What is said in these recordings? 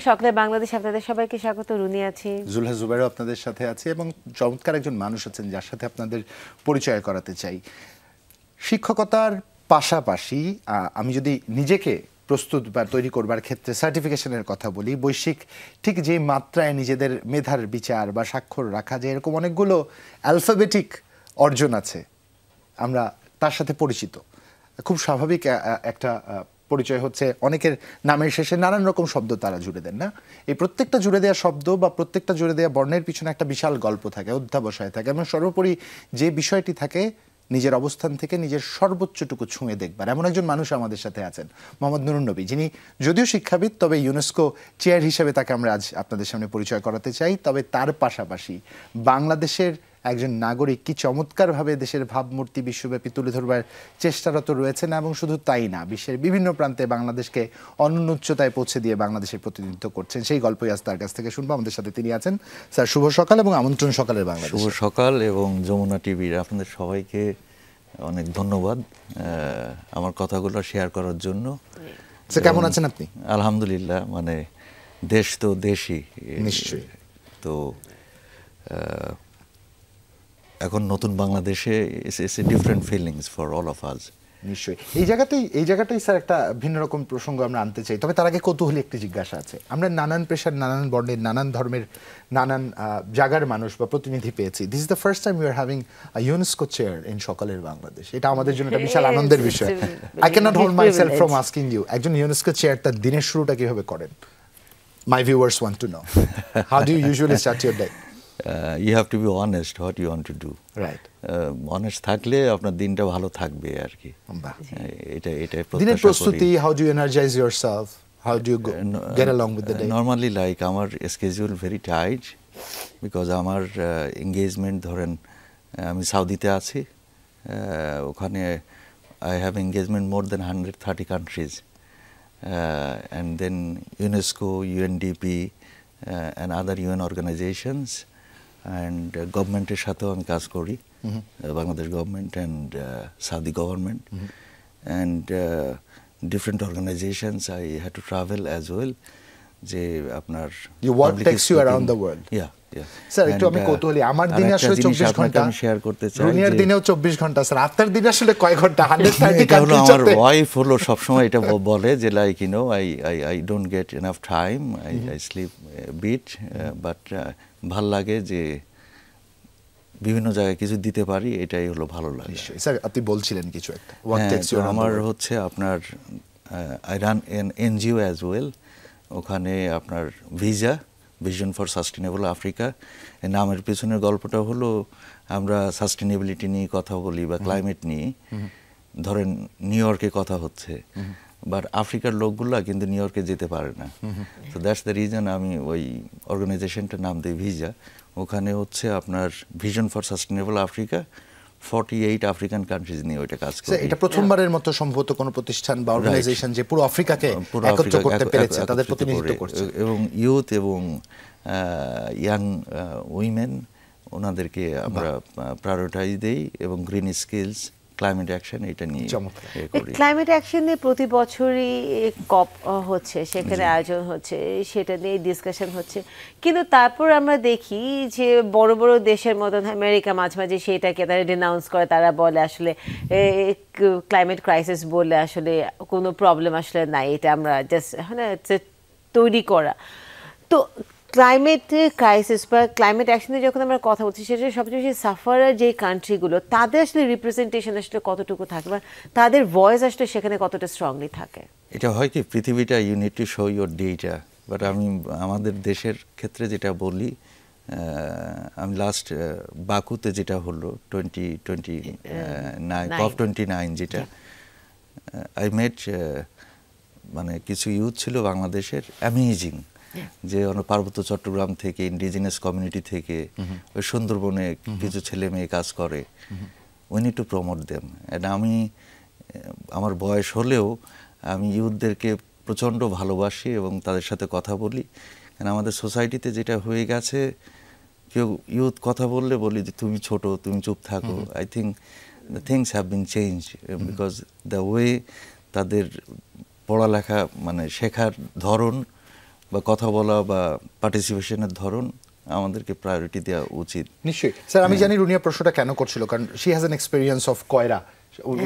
সকালে বাংলাদেশ, আপনাদের সবাইকে স্বাগত। রুনি আছি, জুলহা জুবাইরও আপনাদের সাথে আছে এবং চমৎকার একজন মানুষ আছেন যার সাথে আপনাদের পরিচয় করাতে চাই। শিক্ষকতার পাশাপাশি আমি যদি নিজেকে প্রস্তুত বা তৈরি করবার ক্ষেত্রে সার্টিফিকেশনের কথা বলি, বৈশ্বিক ঠিক যে মাত্রায় নিজেদের মেধার বিচার বা স্বাক্ষর রাখা যায় এরকম অনেকগুলো অ্যালফাবেটিক অর্জন আছে, আমরা তার সাথে পরিচিত। খুব স্বাভাবিক একটা পরিচয় হচ্ছে অনেকের নামের শেষে নানান রকম শব্দ তারা জুড়ে দেন না। এই প্রত্যেকটা জুড়ে দেওয়া শব্দ বা প্রত্যেকটা জুড়ে দেওয়া বর্ণের পিছনে একটা বিশাল গল্প থাকে, অধ্যাবসায় থাকে এবং সর্বোপরি যে বিষয়টি থাকে নিজের অবস্থান থেকে নিজের সর্বোচ্চটুকু ছুঁয়ে দেখবার এমন একজন মানুষ আমাদের সাথে আছেন, মোহাম্মদ নুরুন নবী, যিনি যদিও শিক্ষাবিদ তবে ইউনেস্কো চেয়ার হিসেবে তাকে আমরা আজ আপনাদের সামনে পরিচয় করাতে চাই। তবে তার পাশাপাশি বাংলাদেশের একজন নাগরিক কি চমৎকারভাবে দেশের ভাবমূর্তি বিশ্বব্যাপী তুলে ধরবার চেষ্টারত রয়েছেন এবং শুধু তাই না, বিশ্বের বিভিন্ন প্রান্তে বাংলাদেশকে অনন্য উচ্চতায় পৌঁছে দিয়ে বাংলাদেশের প্রতিনিধিত্ব করছেন। সেই গল্পই আজ তার কাছ থেকে শুনবো। আমাদের সাথে তিনি আছেন। স্যার, শুভ সকাল এবং আমন্ত্রণ সকালের বাংলাদেশ। শুভ সকাল এবং যমুনা টিভির আপনাদের সবাইকে অনেক ধন্যবাদ আমার কথাগুলো শেয়ার করার জন্য। স্যার, কেমন আছেন আপনি? আলহামদুলিল্লাহ, মানে দেশ তো দেশই নিশ্চয়ই। তো এখন নতুন বাংলাদেশে it's a different feelings for all of us. নিশ্চয়ই এই জায়গাটাই স্যার একটা ভিন্ন রকম প্রসঙ্গ আমরা আনতে চাই। তবে তার আগে কৌতূহলী একটি জিজ্ঞাসা আছে। আমরা নানান পেশার, নানান বর্ণের, নানান ধর্মের, নানান জায়গার মানুষ বা প্রতিনিধি পেয়েছি। This is the first time we are having a UNESCO chair in সকালের বাংলাদেশ। এটা আমাদের জন্য একটা বিশাল আনন্দের বিষয়। I can not hold myself from asking you, একজন ইউনেস্কো চেয়ার তার দিনের শুরুটা কিভাবে করেন? My viewers want to know, how do you usually start your day? You have to be honest what you want to do. Right. Honest থাকলে আপনার দিনটা ভালো থাকবে আর কি। এটা দিনের প্রস্তুতি, how do you energize yourself? How do you get along with the day? Normally like আমার schedule very tight because আমার engagement ধরেন আমি সৌদিতে আছি, ওখানে I have engagement more than 130 countries and then UNESCO, UNDP and other UN organizations and গভর্নমেন্টের সাথেও আমি কাজ করি, Bangladesh government and Saudi government and different organisations I had to travel as well. যে আপনার Your work takes you around the world. Yeah. Sir, একটু আমি কৌতূহলী, আমার দিনে আসলে 24 ঘন্টা আমি শেয়ার করতে চাই। দুনিয়ার দিনেও 24 ঘন্টা স্যার, আপনার দিনে আসলে কয় ঘন্টা? 130 এটা হলো আমার ওয়াইফ হলো সবসময় এটা বলে যে like you know I don't get enough time, I sleep bit, but ভাল লাগে যে বিভিন্ন জায়গায় কিছু দিতে পারি, এটাই হলো ভালো লাগে। স্যার, আপনি বলছিলেন কিছু একটা। আমার হচ্ছে আপনার I run N NGO as well. ওখানে আপনার ভিশন ফর সাস্টেনেবল আফ্রিকা, এই নামের পেছনের গল্পটা হলো আমরা সাস্টেনেবিলিটি নিয়ে কথা বলি বা ক্লাইমেট নিয়ে। ধরেন নিউ ইয়র্কে কথা হচ্ছে, বাট আফ্রিকার লোকগুলা কিন্তু নিউ ইয়র্কে যেতে পারে না। তো দ্যাটস দ্য রিজন আমি ওই অর্গানাইজেশনটার নাম দিই ভিজা। ওখানে হচ্ছে আপনার vision for sustainable Africa, 48 African countries নিয়ে ওইটা কাজ করে। এটা প্রথমবারের মতো সম্ভবত কোনো প্রতিষ্ঠান বা অর্গানাইজেশন যে পুরো আফ্রিকাকে একত্র করতে পেরেছে, তাদের প্রতিনিধিত্ব করছে। এবং ইউথ এবং ইয়াং উইমেন, ওনাদেরকে আমরা প্রায়োরিটাইজ দেই এবং গ্রিন স্কিলস, ক্লাইমেট অ্যাকশন, এটা নিয়ে করি। ক্লাইমেট অ্যাকশন নিয়ে প্রতি বছরই কপ হচ্ছে, সেখানে আয়োজন হচ্ছে, সেটা নিয়ে ডিসকাশন হচ্ছে। কিন্তু তারপর আমরা দেখি যে বড় বড় দেশের মতন আমেরিকা মাঝে মাঝে সেটাকে তারা ডিনাউন্স করে, তারা বলে আসলে ক্লাইমেট ক্রাইসিস বলে আসলে কোনো প্রবলেম আসলে নাই, এটা আমরা জাস্ট তৈরি করা। তো ক্লাইমেট ক্রাইসিস বা ক্লাইমেট অ্যাকশনে যখন আমরা কথা বলছি, সেটা সবচেয়ে বেশি সাফারার যে কান্ট্রিগুলো, তাদের আসলে রিপ্রেজেন্টেশন আসলে কতটুকু থাকে বা তাদের ভয়েস আসলে সেখানে কতটা স্ট্রংলি থাকে? এটা হয় কি, পৃথিবীটা you need to show your data, but আমি আমাদের দেশের ক্ষেত্রে যেটা বলি, আমি লাস্ট বাকুতে যেটা হলো 2029 যেটা আই মেট, মানে কিছু ইউথ ছিল বাংলাদেশের অ্যামেজিং, যে পার্বত্য চট্টগ্রাম থেকে, ইন্ডিজিনাস কমিউনিটি থেকে, ওই সুন্দরবনে কিছু ছেলে মেয়ে কাজ করে। We need to promote them. And আমি আমার বয়স হলেও আমি ইউথদেরকে প্রচণ্ড ভালোবাসি এবং তাদের সাথে কথা বলি। কারণ আমাদের সোসাইটিতে যেটা হয়ে গেছে, কেউ ইউথ কথা বললে বলি যে তুমি ছোট, তুমি চুপ থাকো। I think the things have been change because the way তাদের পড়ালেখা মানে শেখার ধরন বা কথা বলা বা পার্টিসিপেশনের ধরন আমাদেরকে প্রায়োরিটি দেওয়া উচিত। নিশ্চয়ই স্যার, আমি জানি রুনিয়া প্রশ্নটা কেন করছিল, কারণ she has an experience of Koyra.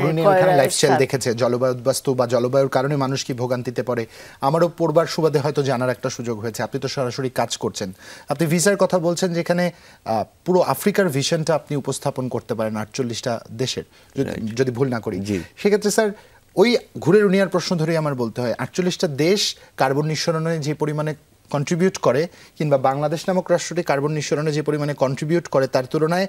Runia ওখানে লাইফস্টাইল দেখেছে, জলবায়ু বাস্তু বা জলবায়ুর কারণে মানুষ কি ভোগান্তিতে পড়ে। আমারও পড়বার সুবাদে হয়তো জানার একটা সুযোগ হয়েছে। আপনি তো সরাসরি কাজ করছেন, আপনি ভিসার কথা বলছেন, যেখানে পুরো আফ্রিকার ভিশনটা আপনি উপস্থাপন করতে পারেন 48টা দেশের, যদি ভুল না করি। সেক্ষেত্রে স্যার ওই ঘুরে রুনিয়ার প্রশ্ন ধরেই আমার বলতে হয়, 48টা দেশ কার্বন নিঃসরণে যে পরিমাণে কন্ট্রিবিউট করে, কিংবা বাংলাদেশ নামক রাষ্ট্রটি কার্বন নিঃসরণে যে পরিমাণে কন্ট্রিবিউট করে, তার তুলনায়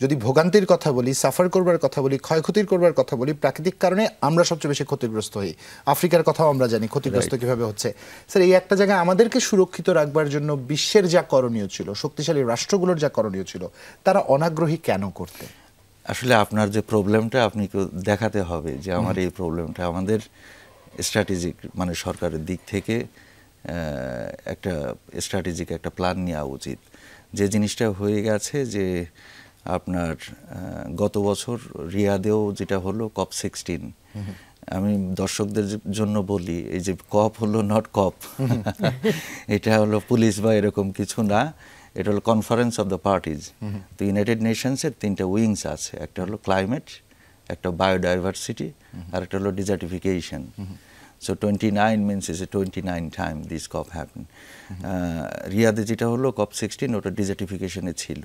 যদি ভোগান্তির কথা বলি, সাফার করবার কথা বলি, ক্ষয়ক্ষতির করবার কথা বলি, প্রাকৃতিক কারণে আমরা সবচেয়ে বেশি ক্ষতিগ্রস্ত হই। আফ্রিকার কথাও আমরা জানি ক্ষতিগ্রস্ত কিভাবে হচ্ছে। স্যার, এই একটা জায়গায় আমাদেরকে সুরক্ষিত রাখবার জন্য বিশ্বের যা করণীয় ছিল, শক্তিশালী রাষ্ট্রগুলোর যা করণীয় ছিল, তারা অনাগ্রহী কেন করতে? আসলে আপনার যে প্রবলেমটা আপনি দেখাতে হবে যে আমার এই প্রবলেমটা, আমাদের স্ট্র্যাটেজিক মানে সরকারের দিক থেকে একটা স্ট্র্যাটেজিক একটা প্ল্যান নেওয়া উচিত। যে জিনিসটা হয়ে গেছে যে আপনার গত বছর রিয়াদেও যেটা হলো COP16, আমি দর্শকদের জন্য বলি এই যে কপ হলো নট কপ, এটা হলো পুলিশ বা এরকম কিছু না, এটা হলো কনফারেন্স অফ দ্য পার্টিজ। তো ইউনাইটেড নেশনসের 3টা উইংস আছে, একটা হলো ক্লাইমেট, একটা বায়োডাইভার্সিটি, আর একটা হলো ডিজার্টিফিকেশন। So 29 means is a 29 time this COP happened. রিয়াদে যেটা হলো COP16, ওটা ডিজার্টিফিকেশনে ছিল।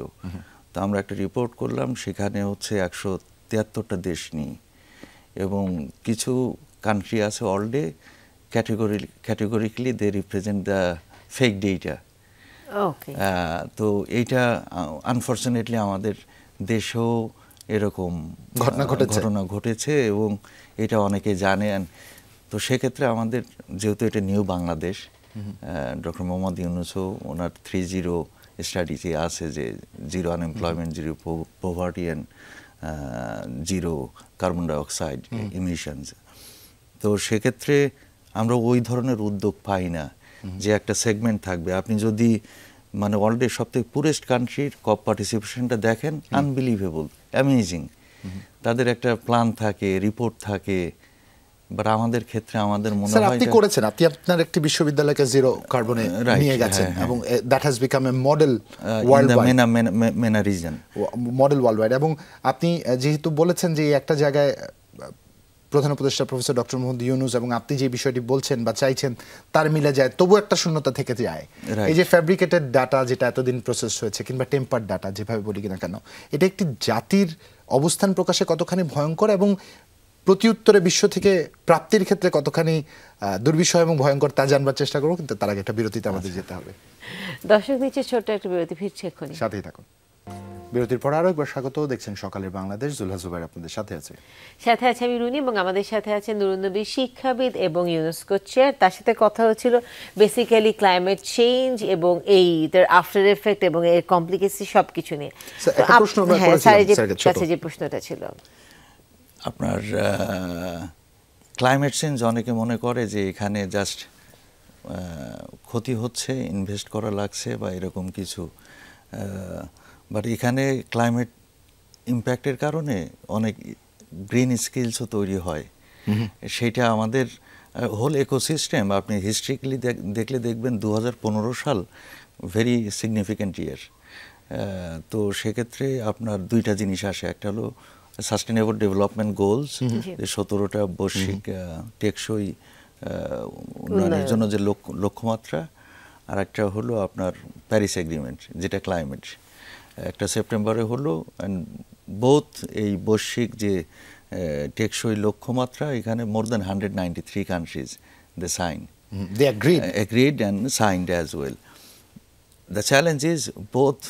তো আমরা একটা রিপোর্ট করলাম, সেখানে হচ্ছে 173টা দেশ নিয়ে, এবং কিছু কান্ট্রি আছে already categorically they represent the fake data. তো এইটা আনফর্চুনেটলি আমাদের দেশেও এরকম ঘটনা ঘটেছে, এবং এটা অনেকে জানেন। তো সেক্ষেত্রে আমাদের যেহেতু এটা নিউ বাংলাদেশ, ডক্টর মোহাম্মদ ইউনূসও ওনার 3-0 স্ট্র্যাটেজি আছে, যে 0 unemployment, 0 poverty and 0 carbon dioxide emissions. তো সেক্ষেত্রে আমরা ওই ধরনের উদ্যোগ পাই না যে একটা সেগমেন্ট থাকবে। আপনি যদি মানে ওয়ার্ল্ডের সবথেকে পুরেস্ট কান্ট্রির কপ পার্টিসিপেশনটা দেখেন, আনবিলিভেবল, অ্যামেজিং। তাদের একটা প্ল্যান থাকে, রিপোর্ট থাকে, বাট আমাদের ক্ষেত্রে আমাদের মনে হয় আপনি করেছেন, আপনি আপনার একটি বিশ্ববিদ্যালয়কে জিরো কার্বনে নিয়ে গেছেন, এবং that has become a model worldwide, MENA region model worldwide. এবং আপনি যেহেতু বলেছেন যে একটা জায়গায় প্রধান উপদেষ্টা প্রফেসর ডক্টর মোহাম্মদ ইউনূস এবং আপনি যে বিষয়টি বলছেন বা চাইছেন তার মিলে যায়, তবু একটা শূন্যতা থেকে যায়। এই যে ফ্যাব্রিকেটেড ডাটা যেটা এতদিন প্রসেস হয়েছে, কিংবা টেম্পার ডাটা যেভাবে বলি কিনা কেন, এটা একটি জাতির অবস্থান প্রকাশে কতখানি ভয়ঙ্কর, এবং প্রতিউত্তরে বিশ্ব থেকে প্রাপ্তির ক্ষেত্রে কতখানি দুর্বিষহ এবং ভয়ঙ্কর, তা জানবার চেষ্টা করবো। কিন্তু তার আগে একটা বিরতিতে আমাদের যেতে হবে। দর্শক নিচে ছোট্ট একটা বিরতি, ফিরছে এক্ষুনি, সাথেই থাকুন। বিরতির পর আরো একবার স্বাগত। দেখছেন সকালের বাংলাদেশ, জুলহা জুবাইর আপনাদের সাথে আছে আমি রুনি, এবং আমাদের সাথে আছেন নুরুন্নবী, শিক্ষাবিদ এবং ইউনেস্কো চেয়ার। তার সাথে কথা হচ্ছিল বেসিক্যালি ক্লাইমেট চেঞ্জ এবং এই তার আফটার এফেক্ট এবং এর কমপ্লিকেসি সবকিছু নিয়ে। স্যারের যে প্রশ্নটা ছিল আপনার, ক্লাইমেট চেঞ্জ অনেকে মনে করে যে এখানে জাস্ট ক্ষতি হচ্ছে, ইনভেস্ট করা লাগছে বা এরকম কিছু, বাট এখানে ক্লাইমেট ইম্প্যাক্টের কারণে অনেক গ্রিন স্কিলসও তৈরি হয়। সেটা আমাদের হোল ইকোসিস্টেম, আপনি হিস্ট্রিক্যালি দেখলে দেখবেন 2015 সাল ভেরি সিগনিফিক্যান্ট ইয়ার। তো সেক্ষেত্রে আপনার 2টা জিনিস আসে, একটা হলো সাস্টেনেবল ডেভেলপমেন্ট গোলস, যে 17টা বৈশ্বিক টেকসই উন্নয়নের জন্য যে লক্ষ্যমাত্রা, আর একটা হলো আপনার প্যারিস এগ্রিমেন্ট, যেটা ক্লাইমেট, একটা সেপ্টেম্বরে হলো। অ্যান্ড বোথ এই বৈশ্বিক যে টেকসই লক্ষ্যমাত্রা, এখানে more than 193 countries they sign, agreed and signed as well. The challenge is both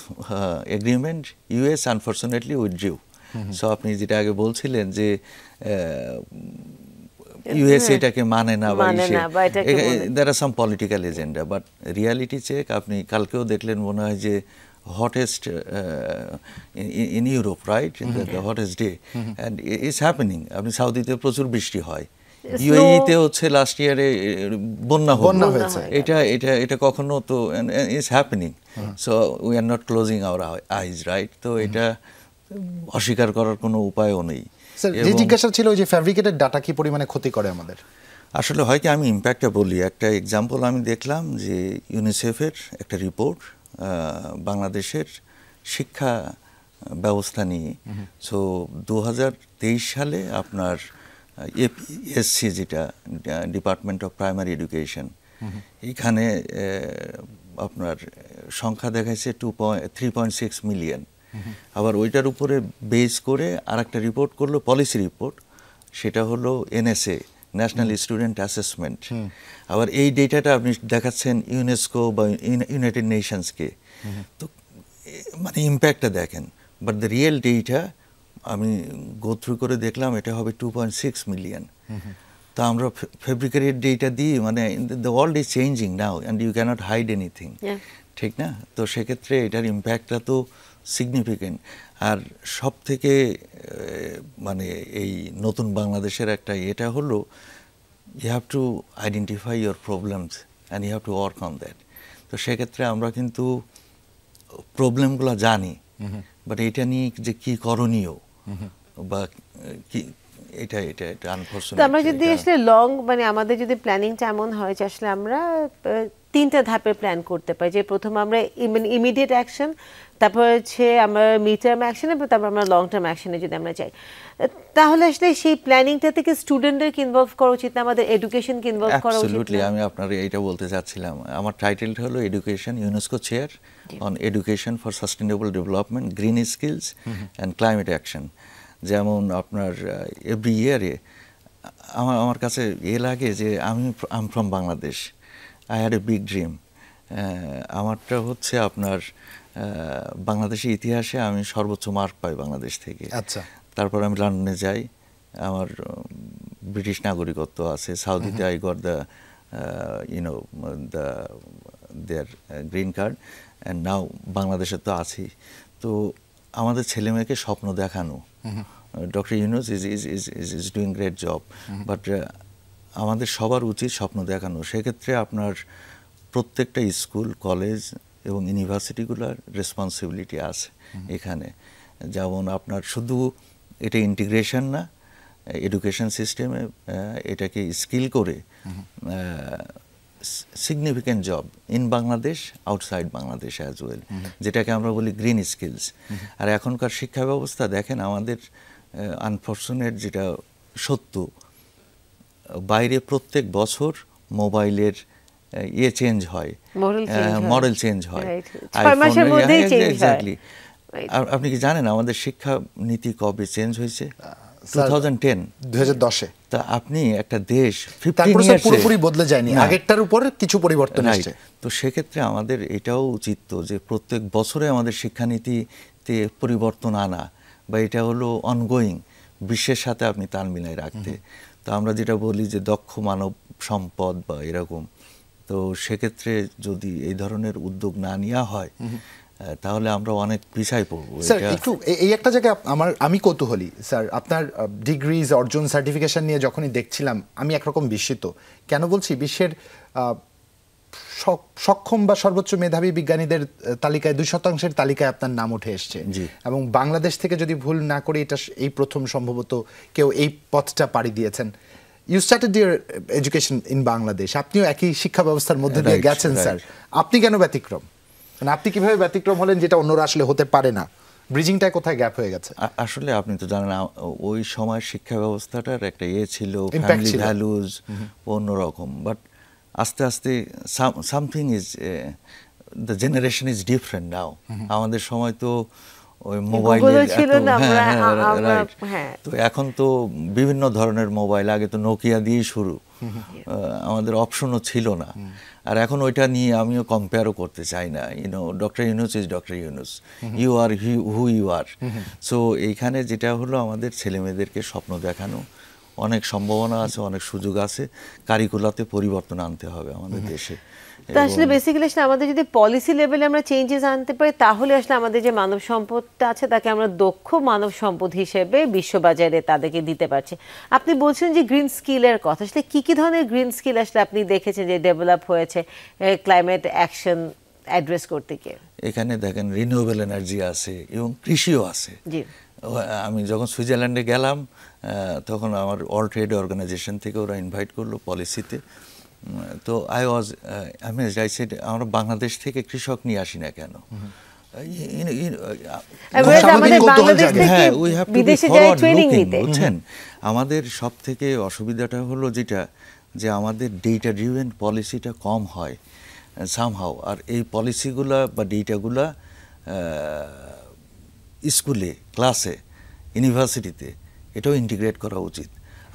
agreement, US unfortunately withdrew. So আপনি যেটা আগে বলছিলেন যে ইউএস এটাকে মানে না, বা there are some political agenda, but reality check, আপনি কালকেও দেখলেন মনে হয় যে hottest in Europe, right? The hottest day, and it's happening. আপনি সাউদিতে প্রচুর বৃষ্টি হয়, ইউএইতে হচ্ছে লাস্ট ইয়ারে বন্যা হয়েছে, এটা কখনো তো it's happening. So we are not closing our eyes, right? তো এটা অস্বীকার করার কোনো উপায়ও নেই। যে জিজ্ঞাসা ছিল যে ফ্যাব্রিকেটেড ডাটা কি পরিমাণে ক্ষতি করে আমাদের? আসলে হয় কি, আমি ইম্প্যাক্টটা বলি। একটা এক্সাম্পল আমি দেখলাম যে ইউনিসেফের একটা রিপোর্ট বাংলাদেশের শিক্ষা ব্যবস্থা নিয়ে। সো 2023 সালে আপনার এসসি, যেটা ডিপার্টমেন্ট অফ প্রাইমারি এডুকেশন, এখানে আপনার সংখ্যা দেখাইছে 3.6 মিলিয়ন। আবার ওইটার উপরে বেস করে আর একটা রিপোর্ট করলো, পলিসি রিপোর্ট, সেটা হলো এনএসএ, ন্যাশনাল স্টুডেন্ট অ্যাসেসমেন্ট। আবার এই ডেটাটা আপনি দেখাচ্ছেন ইউনেস্কো বা ইউনাইটেড নেশনসকে। তো মানে ইম্প্যাক্টটা দেখেন, বাট দ্য রিয়েল ডেটা আমি গো থ্রু করে দেখলাম এটা হবে 2.6 মিলিয়ন। তো আমরা ফেব্রিকেটেড ডেটা দিই, মানে the world is changing now and you can't hide anything, ঠিক না? তো সেক্ষেত্রে এটার ইম্প্যাক্টটা তো সিগনিফিকেন্ট। আর সব থেকে মানে এই নতুন বাংলাদেশের একটা এটা হলো, you have to identify your problems and you have to work on that. তো সেক্ষেত্রে আমরা কিন্তু প্রবলেমগুলো জানি, বাট এটা নিয়ে যে কি করণীয় বা কি, এটা এটা এটা আনফরচুনেট। তো আমরা যদি আসলে মানে আমাদের যদি প্ল্যানিংটা এমন হয় যে আসলে আমরা 3টা ধাপে প্ল্যান করতে পারি, যে প্রথম আমরা ইমিডিয়েট অ্যাকশন, তারপর হচ্ছে আমরা মিড টার্ম অ্যাকশন, এবং তারপর আমরা লং টার্ম অ্যাকশনে যদি আমরা চাই, তাহলে আসলে সেই প্ল্যানিংটা থেকে স্টুডেন্টদেরকে ইনভলভ করা উচিত না, আমাদের এডুকেশনকে ইনভলভ করা উচিত অ্যাবসলিউটলি। না? আমি আপনার এইটা বলতে চাচ্ছিলাম। আমার টাইটেলটা হলো education, UNESCO chair on education for sustainable development, green skills and climate action. যেমন আপনার এভরি ইয়ারে আমার কাছে লাগে যে I am from Bangladesh, I had a big dream. আমারটা হচ্ছে আপনার বাংলাদেশের ইতিহাসে আমি সর্বোচ্চ মার্ক পাই বাংলাদেশ থেকে। আচ্ছা। তারপর আমি লন্ডনে যাই, আমার ব্রিটিশ নাগরিকত্ব আছে। সাউদিতে I got the there green card, and now বাংলাদেশে তো আছি। তো আমাদের ছেলে মেয়েকে স্বপ্ন দেখানো, doctor Yunus is doing great job, but আমাদের সবার উচিত স্বপ্ন দেখানো। সেক্ষেত্রে আপনার প্রত্যেকটা স্কুল, কলেজ এবং ইউনিভার্সিটিগুলোর রেসপন্সিবিলিটি আছে এখানে। যেমন আপনার শুধু এটা ইন্টিগ্রেশন না, এডুকেশন সিস্টেমে এটাকে স্কিল করে significant job in Bangladesh, outside Bangladesh as well, যেটাকে আমরা বলি গ্রিন স্কিলস। আর এখনকার শিক্ষা ব্যবস্থা দেখেন, আমাদের আনফর্চুনেট যেটা সত্য, বাইরে প্রত্যেক বছর মোবাইলের চেঞ্জ হয়, মডেল চেঞ্জ হয়, এক্স্যাক্টলি। আপনি কি জানেন আমাদের শিক্ষা নীতি কবে চেঞ্জ হয়েছে? 2010-এ। তা আপনি একটা দেশ পুরোপুরি বদলে যায়নি, আগেরটার উপর কিছু পরিবর্তন আসছে। তো সেক্ষেত্রে আমাদের এটাও উচিত যে প্রত্যেক বছরে আমাদের শিক্ষানীতিতে পরিবর্তন আনা, বা এটা হলো অনগোয়িং, বিশ্বের সাথে আপনি তাল মিলাই রাখতে। তো আমরা যেটা বলি যে দক্ষ মানব সম্পদ বা এরকম, তো সেক্ষেত্রে যদি এই ধরনের উদ্যোগ না নেওয়া হয় তাহলে আমরা অনেক পিছায় পড়বো। স্যার একটু এই একটা জায়গায় আমি কৌতূহলী স্যার, আপনার ডিগ্রিজ অর্জন সার্টিফিকেশন নিয়ে যখনই দেখছিলাম আমি একরকম বিস্মিত। কেন বলছি? বিশ্বের সক্ষম বা সর্বোচ্চ মেধাবী বিজ্ঞানীদের তালিকায় 2% তালিকায় আপনার নাম উঠে এসছে, এবং বাংলাদেশ থেকে যদি ভুল না করি এটা এই প্রথম সম্ভবত কেউ এই পথটা পাড়ি দিয়েছেন। You started your education in Bangladesh, আপনিও একই শিক্ষা ব্যবস্থার মধ্যে দিয়ে গেছেন স্যার, আপনি কেন ব্যতিক্রম? মানে আপনি কিভাবে ব্যতিক্রম হলেন যেটা অন্যরা আসলে হতে পারে না? ব্রিজিংটা কোথায় গ্যাপ হয়ে গেছে? আসলে আপনি তো জানেন ওই সময় শিক্ষা ব্যবস্থাটার একটা ছিল, ফ্যামিলি ভ্যালুজ অন্যরকম, বাট আস্তে আস্তে something is, the generation is different now. আমাদের সময় তো ওই মোবাইলের তো এখন তো বিভিন্ন ধরনের মোবাইল, আগে তো নোকিয়া দিয়েই শুরু, আমাদের অপশনও ছিল না। আর এখন ওইটা নিয়ে আমিও কম্পেয়ারও করতে চাই না। Doctor Yunus is doctor Yunus, you are who you are. So এইখানে যেটা হলো, আমাদের ছেলেমেয়েদেরকে স্বপ্ন দেখানো, অনেক সম্ভাবনা আছে, অনেক সুযোগ আছে, কারিকুলাতে পরিবর্তন আনতে হবে আমাদের দেশে। তো আসলে বেসিক্যালি আসলে আমাদের যদি পলিসি লেভেলে আমরা চেঞ্জেস আনতে পারি, তাহলে আসলে আমাদের যে মানব সম্পদটা আছে তাকে আমরা দক্ষ মানব সম্পদ হিসেবে বিশ্ববাজারে তাদেরকে দিতে পারছি। আপনি বলছেন যে গ্রিন স্কিলের কথা, আসলে কি কি ধরনের গ্রিন স্কিল আসলে আপনি দেখেছেন যে ডেভেলপ হয়েছে ক্লাইমেট অ্যাকশন অ্যাড্রেস করতে গিয়ে? এখানে দেখেন রিনিউয়েবল এনার্জি আছে এবং কৃষিও আছে। আমি যখন সুইজারল্যান্ডে গেলাম তখন আমার ওয়ার্ল্ড ট্রেড অর্গানাইজেশন থেকে ওরা ইনভাইট করলো পলিসিতে। তো I was amazed. I said আমরা বাংলাদেশ থেকে কৃষক নিয়ে আসি না কেন? হ্যাঁ, we have to be forward looking, বুঝছেন? আমাদের সব থেকে অসুবিধাটা হলো যেটা, যে আমাদের ডেটা ড্রিভেন পলিসিটা কম হয় সামহাও। আর এই পলিসিগুলা বা ডেটাগুলা স্কুলে, ক্লাসে, ইউনিভার্সিটিতে এটাও ইন্টিগ্রেট করা উচিত।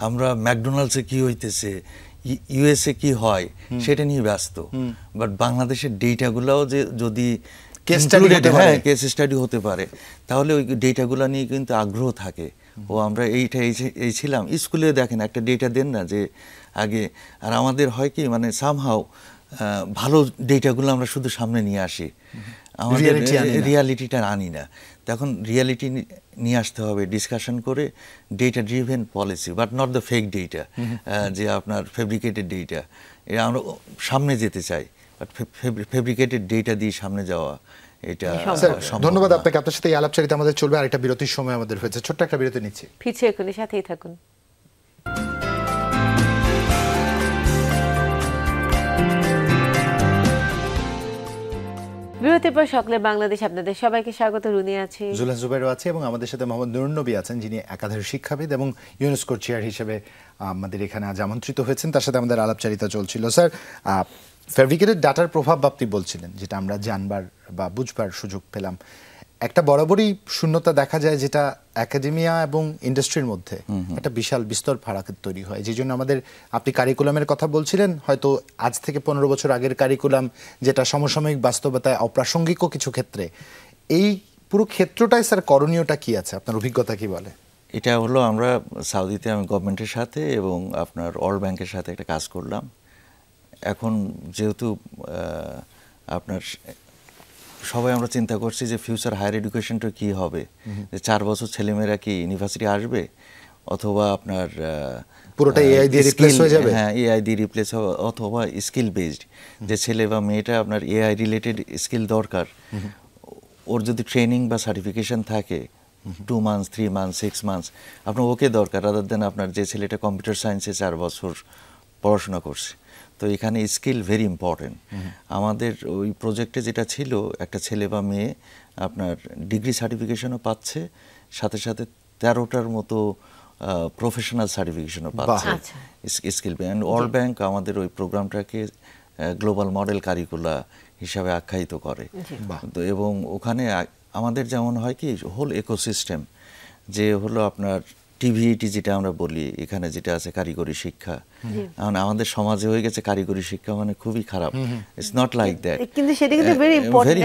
আমরা ম্যাকডোনাল্ডসে কি হইতেছে, ইউএসএ কি হয় সেটা নিয়ে ব্যস্ত, বাট বাংলাদেশের ডেটাগুলাও যে যদি কেস স্টাডি হতে পারে তাহলে ওই ডেটাগুলো নিয়ে কিন্তু আগ্রহ থাকে। ও আমরা এই ছিলাম স্কুলে, দেখেন একটা ডেটা দেন না যে আগে। আর আমাদের হয় কি, মানে সামহাও ভালো ডেটাগুলো আমরা শুধু সামনে নিয়ে আসি, আমাদের রিয়ালিটিটা আনি না। তখন রিয়ালিটি নিয়ে আসতে হবে, ডিসকাশন করে data driven policy, but not the fake data, যে আপনার ফেব্রিকেটেড ডেটা। আমরা সামনে যেতে চাই, বাট ফেব্রিকেটেড ডেটা দিয়ে সামনে যাওয়া এটা ধন্যবাদ আপনাকে। আপনার সাথে এই আলাপচারিতা আমাদের চলবে। আরেকটা বিরতির সময় আমাদের হয়েছে, ছোট্ট একটা বিরতি নিচ্ছি, ফিরছে এখনই, সাথেই থাকুন। বিরতির পর সকলে বাংলাদেশ, আপনাদের সবাইকে স্বাগত। রুনি আছে, জুলহাস জুবাইরও আছে এবং আমাদের সাথে মোহাম্মদ নুরুন নবী আছেন, যিনি একাধারে শিক্ষাবিদ এবং ইউনেস্কোর চেয়ার হিসেবে আমাদের এখানে আজ আমন্ত্রিত হয়েছেন। তার সাথে আমাদের আলাপচারিতা চলছিল। স্যার, ফেব্রিকেটেড ডাটার প্রভাব আপনি বলছিলেন, যেটা আমরা জানবার বা বুঝবার সুযোগ পেলাম। একটা বরাবরই শূন্যতা দেখা যায়, যেটা একাডেমিয়া এবং ইন্ডাস্ট্রির মধ্যে একটা বিশাল বিস্তর ফারাক তৈরি হয়। যে জন্য আমাদের, আপনি কারিকুলামের কথা বলছিলেন, হয়তো আজ থেকে 15 বছর আগের কারিকুলাম, যেটা সমসাময়িক বাস্তবতায় অপ্রাসঙ্গিকও কিছু ক্ষেত্রে, এই পুরো ক্ষেত্রটাই স্যার করণীয়টা কি আছে, আপনার অভিজ্ঞতা কি বলে? এটা হলো, আমরা সাউদিতে আমি গভর্নমেন্টের সাথে এবং আপনার ওয়ার্ল্ড ব্যাংকের সাথে একটা কাজ করলাম। এখন যেহেতু আপনার সবাই আমরা চিন্তা করছি যে ফিউচার হায়ার এডুকেশনটা কি হবে, যে 4 বছর ছেলেমেয়েরা কি ইউনিভার্সিটি আসবে, অথবা আপনার পুরোটা এআই দিয়ে রিপ্লেস হয়ে যাবে? হ্যাঁ, এআই দিয়ে রিপ্লেস হবে, অথবা স্কিল বেসড, যে ছেলে বা মেয়েটা আপনার এআই রিলেটেড স্কিল দরকার, ওর যদি ট্রেনিং বা সার্টিফিকেশন থাকে 2 মান্থস, 3 মান্থস, 6 মান্থস, আপনার ওকে দরকার, রাদার দেন আপনার যে ছেলেটা কম্পিউটার সায়েন্সে 4 বছর পড়াশোনা করছে। তো এখানে স্কিল ভেরি ইম্পর্টেন্ট। আমাদের ওই প্রজেক্টে যেটা ছিল, একটা ছেলে বা মেয়ে আপনার ডিগ্রি সার্টিফিকেশনও পাচ্ছে, সাথে সাথে 13টার মতো প্রফেশনাল সার্টিফিকেশনও পাচ্ছে স্কিল। অ্যান্ড ওয়ার্ল্ড ব্যাংক আমাদের ওই প্রোগ্রামটাকে গ্লোবাল মডেল কারিকুলা হিসাবে আখ্যায়িত করে। তো এবং ওখানে আমাদের যেমন হয় কি, হোল ইকোসিস্টেম, যে হলো আপনার টিভিইটি যেটা আমরা বলি, এখানে যেটা আছে কারিগরি শিক্ষা, আমাদের সমাজে হয়ে গেছে কারিগরি শিক্ষা মানে খুবই খারাপ। ইটস নট লাইক দ্যাট, কিন্তু সেটা কিন্তু ভেরি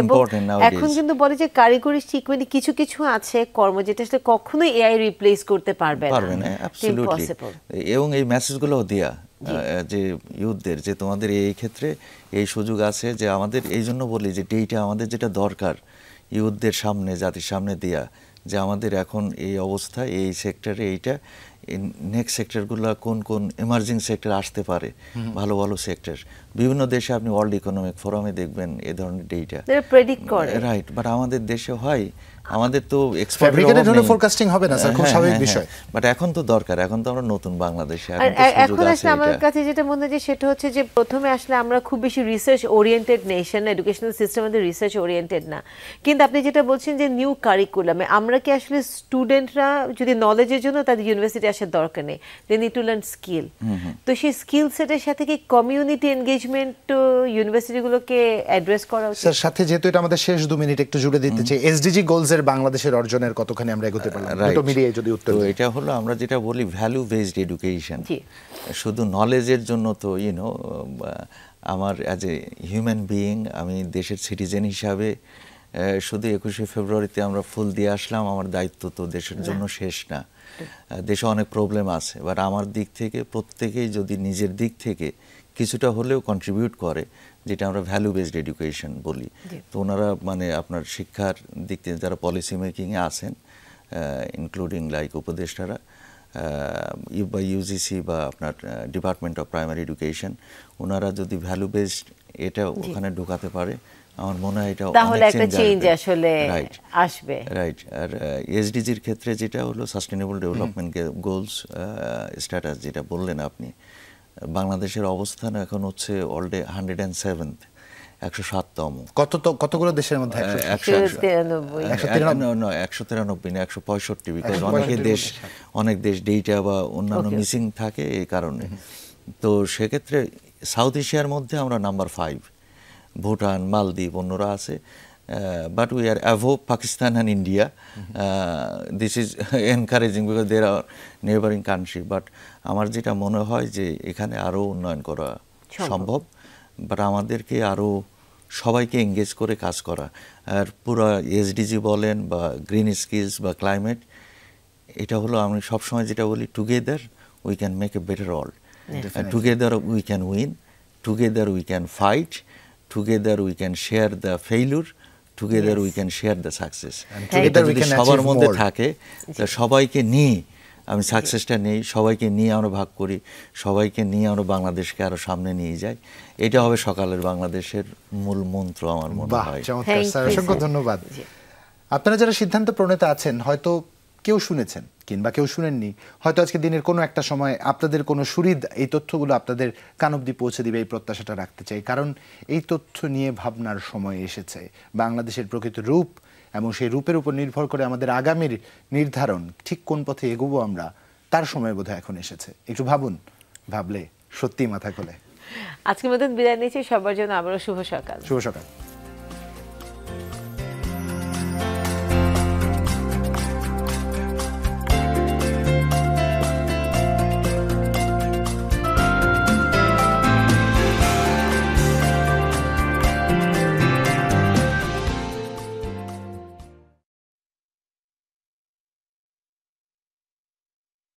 ইম্পর্টেন্ট। এখন কিন্তু বলে যে কারিগরি শিক্ষা মানে কিছু কিছু আছে কর্ম যেটা আসলে কখনোই এআই রিপ্লেস করতে পারবে না, অ্যাবসলিউটলি। এবং এই মেসেজগুলো দেয়া যে ইউথদের, যে তোমাদের এই ক্ষেত্রে এই সুযোগ আছে, যে আমাদের এই জন্য বলি যে ডেটা আমাদের যেটা দরকার ইউথদের সামনে, জাতির সামনে দেয়া, যে আমাদের এখন এই অবস্থা, এই সেক্টরে এইটা, নেক্সট সেক্টরগুলো কোন কোন এমার্জিং সেক্টর আসতে পারে, ভালো ভালো সেক্টর। বিভিন্ন দেশে আপনি ওয়ার্ল্ড ইকোনমিক ফোরামে দেখবেন এ ধরনের ডেটা প্রেডিক্ট করে, রাইট। বাট আমাদের দেশে হয়, আমাদের তো ফেব্রিকেটেড হলে ফোরকাস্টিং হবে না স্যার, খুব স্বাভাবিক বিষয়। বাট এখন তো দরকার, এখন তো আমরা নতুন বাংলাদেশে, এখন আসলে আমার কাছে যেটা মনে হয় যে সেটা হচ্ছে যে প্রথমে আসলে আমরা খুব বেশি research oriented nation, educational system আমাদের রিসার্চ ওরিয়েন্টেড না। কিন্তু আপনি যেটা বলছেন যে নিউ কারিকুলামে আমরা কি আসলে স্টুডেন্টরা যদি নলেজের জন্য তাদের ইউনিভার্সিটি আসার দরকার নেই, they need to learn skill. তো সেই স্কিল সেটের সাথে কি কমিউনিটি এনগেজমেন্ট ইউনিভার্সিটিগুলোকে অ্যাড্রেস করা উচিত? স্যার, সাথে যেহেতু এটা আমাদের শেষ 2 মিনিট, একটু জুড়ে দিতে চাই এসডিজি গোলস এর বাংলাদেশের অর্জনের কতখানি আমরা এগোতে পারলাম, দুটো মিলিয়ে যদি উত্তর। তো এটা হলো আমরা যেটা বলি ভ্যালু বেসড এডুকেশন। শুধু নলেজের জন্য তো আমার অ্যাজ এ হিউম্যান বিইং, আমি দেশের সিটিজেন হিসাবে শুধু 21শে ফেব্রুয়ারিতে আমরা ফুল দিয়ে আসলাম, আমার দায়িত্ব তো দেশের জন্য শেষ না। দেশে অনেক প্রবলেম আছে, বাট আমার দিক থেকে প্রত্যেকেই যদি নিজের দিক থেকে কিছুটা হলেও কন্ট্রিবিউট করে, যেটা আমরা ভ্যালু বেসড এডুকেশন বলি। তো ওনারা মানে আপনার শিক্ষার দিক থেকে যারা পলিসি মেকিংয়ে আছেন, ইনক্লুডিং লাইক উপদেষ্টারা বা ইউজিসি বা আপনার ডিপার্টমেন্ট অফ প্রাইমারি এডুকেশন, ওনারা যদি ভ্যালু বেসড এটা ওখানে ঢোকাতে পারে, আমার মনে হয় এটা তাহলে একটা চেঞ্জ আসলে রাইট আসবে। রাইট। আর এসডিজির ক্ষেত্রে যেটা হলো সাস্টেনেবল ডেভেলপমেন্ট গোলস স্ট্যাটাস যেটা বললেন আপনি, বাংলাদেশের অবস্থান এখন হচ্ছে অলরেডি 107th, 107তম। কতগুলো দেশের মধ্যে 193 না 165, বিকজ অনেক দেশ ডেটা বা অন্যান্য মিসিং থাকে এই কারণে। তো সেক্ষেত্রে সাউথ এশিয়ার মধ্যে আমরা নাম্বার 5, ভুটান, মালদ্বীপ, অন্যরা আছে, but we are above Pakistan and India. This is encouraging because there are neighbouring country. But আমার যেটা মনে হয় যে এখানে আরও উন্নয়ন করা সম্ভব, বাট আমাদেরকে আরও সবাইকে এঙ্গেজ করে কাজ করা। আর পুরো এসডিজি বলেন বা গ্রিন স্কিলস বা ক্লাইমেট, এটা হলো আমি সবসময় যেটা বলি, together we can make a better world, together we can win, together we can fight, together we can share the failure, together we can share the success. এটা যদি সবার মধ্যে থাকে, তা সবাইকে নিয়ে আমি সাকসেসটা নেই, সবাইকে নিয়ে আমরা ভাগ করি, সবাইকে নিয়ে আমরা বাংলাদেশকে আরো সামনে নিয়ে যাই, এটা হবে সকালের বাংলাদেশের মূল মন্ত্র আমার মনে হয়। চমৎকার স্যার, অসংখ্য ধন্যবাদ। আপনারা যারা সিদ্ধান্ত প্রণেতা আছেন, হয়তো কেউ শুনেছেন কিংবা কেউ শুনেননি, হয়তো আজকে দিনের কোনো একটা সময় আপনাদের কোনো সুরিদ এই তথ্যগুলো আপনাদের কান অবধি পৌঁছে দিবে, এই প্রত্যাশাটা রাখতে চাই। কারণ এই তথ্য নিয়ে ভাবনার সময় এসেছে। বাংলাদেশের প্রকৃত রূপ এবং সেই রূপের উপর নির্ভর করে আমাদের আগামীর নির্ধারণ, ঠিক কোন পথে এগোবো আমরা, তার সময় বোধহয় এখন এসেছে। একটু ভাবুন, ভাবলে সত্যিই মাথা খোলে। আজকের মতন বিদায় নিচ্ছি, সবার জন্য আবারও শুভ সকাল। শুভ সকাল।